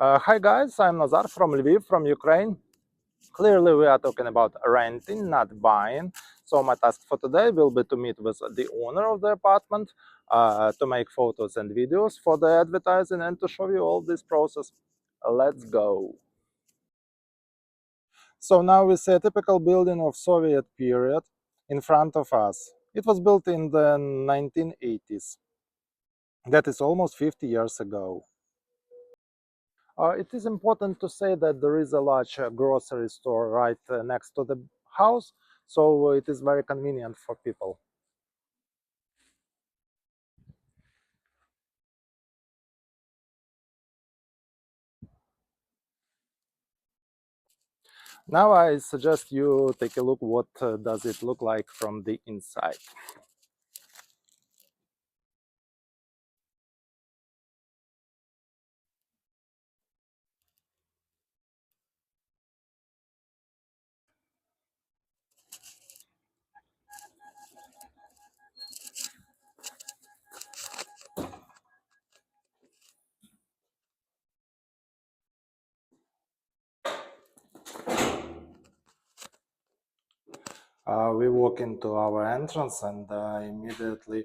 Hi guys, I'm Nazar from Lviv, from Ukraine. Clearly we are talking about renting, not buying. So my task for today will be to meet with the owner of the apartment, to make photos and videos for the advertising and to show you all this process. Let's go. So now we see a typical building of Soviet period in front of us. It was built in the 1980s. That is almost 50 years ago. It is important to say that there is a large grocery store right next to the house, so it is very convenient for people. Now I suggest you take a look what does it look like from the inside. We walk into our entrance and immediately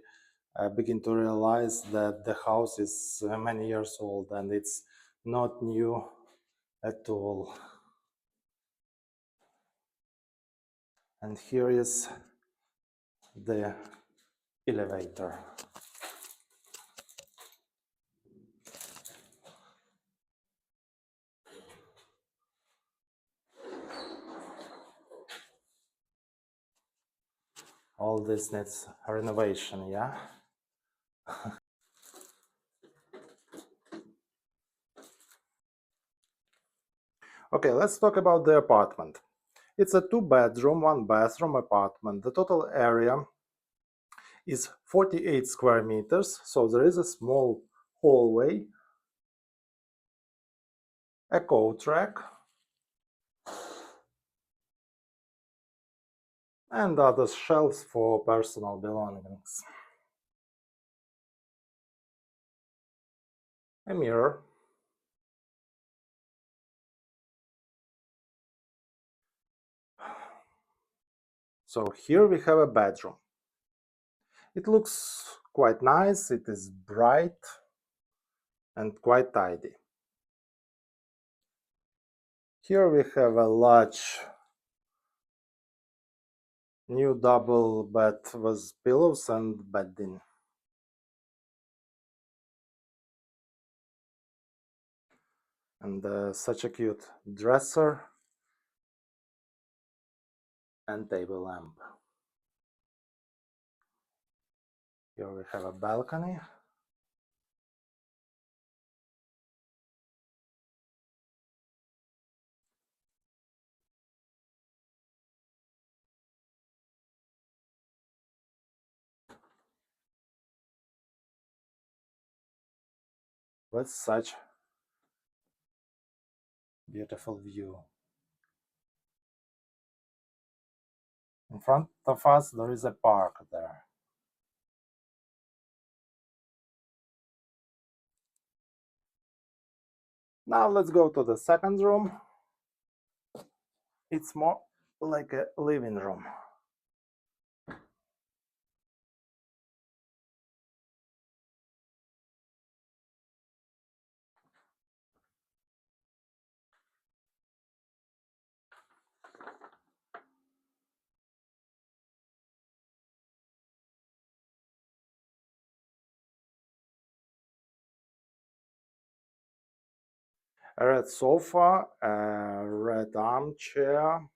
begin to realize that the house is many years old and it's not new at all. And here is the elevator. All this needs renovation, yeah? Okay, let's talk about the apartment. It's a 2-bedroom, 1-bathroom apartment. The total area is 48 square meters, so there is a small hallway, a coat rack, and other shelves for personal belongings. A mirror. So here we have a bedroom. It looks quite nice, it is bright and quite tidy. Here we have a large new double bed with pillows and bedding. And such a cute dresser and table lamp. Here we have a balcony. With such beautiful view. In front of us there is a park there. Now let's go to the second room. It's more like a living room. A red sofa, a red armchair,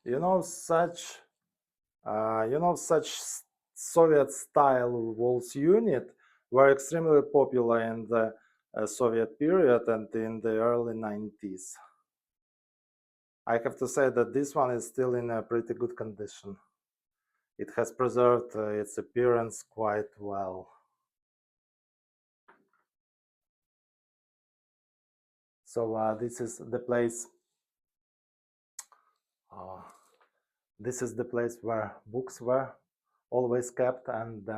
you know such such Soviet style walls unit were extremely popular in the Soviet period and in the early 90s. I have to say that this one is still in a pretty good condition. It has preserved its appearance quite well. So this is the place. This is the place where books were always kept, and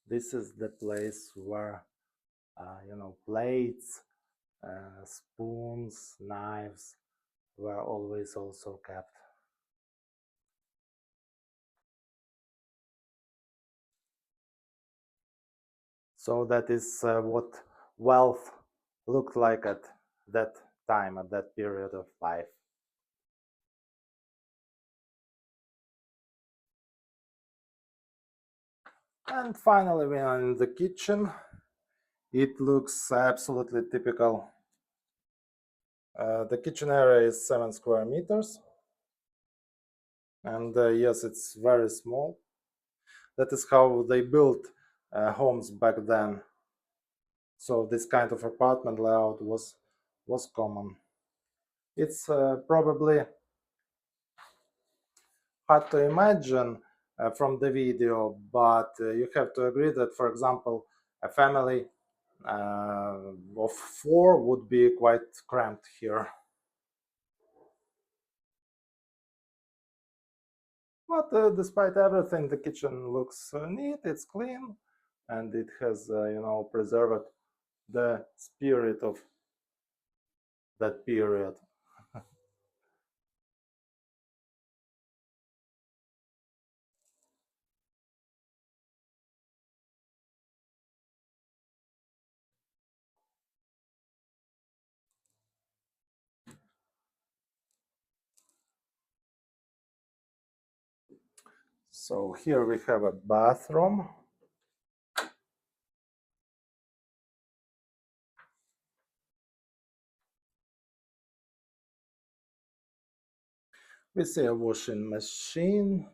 This is the place where, plates, spoons, knives were always also kept. So that is what wealth looked like at that time, at that period of life. And finally, we are in the kitchen. It looks absolutely typical. The kitchen area is 7 square meters, and yes, it's very small. That is how they built homes back then. So this kind of apartment layout was common. It's probably hard to imagine from the video, but you have to agree that, for example, a family of 4 would be quite cramped here. But despite everything, the kitchen looks neat, it's clean, and it has, preserved the spirit of that period. So here we have a bathroom. We see a washing machine,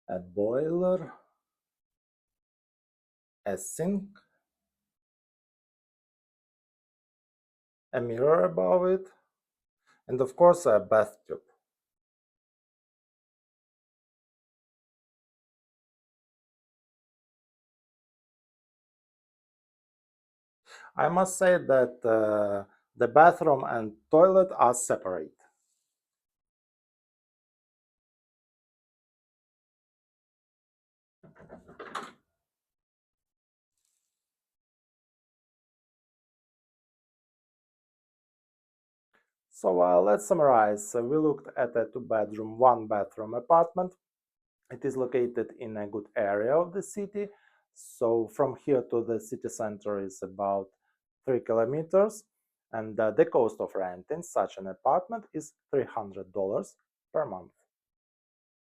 a boiler, a sink, a mirror above it, and of course a bathtub. I must say that the bathroom and toilet are separate. So let's summarize. We looked at a 2 bedroom, 1 bathroom apartment. It is located in a good area of the city. So from here to the city center is about 3 kilometers. And the cost of renting such an apartment is $300 per month.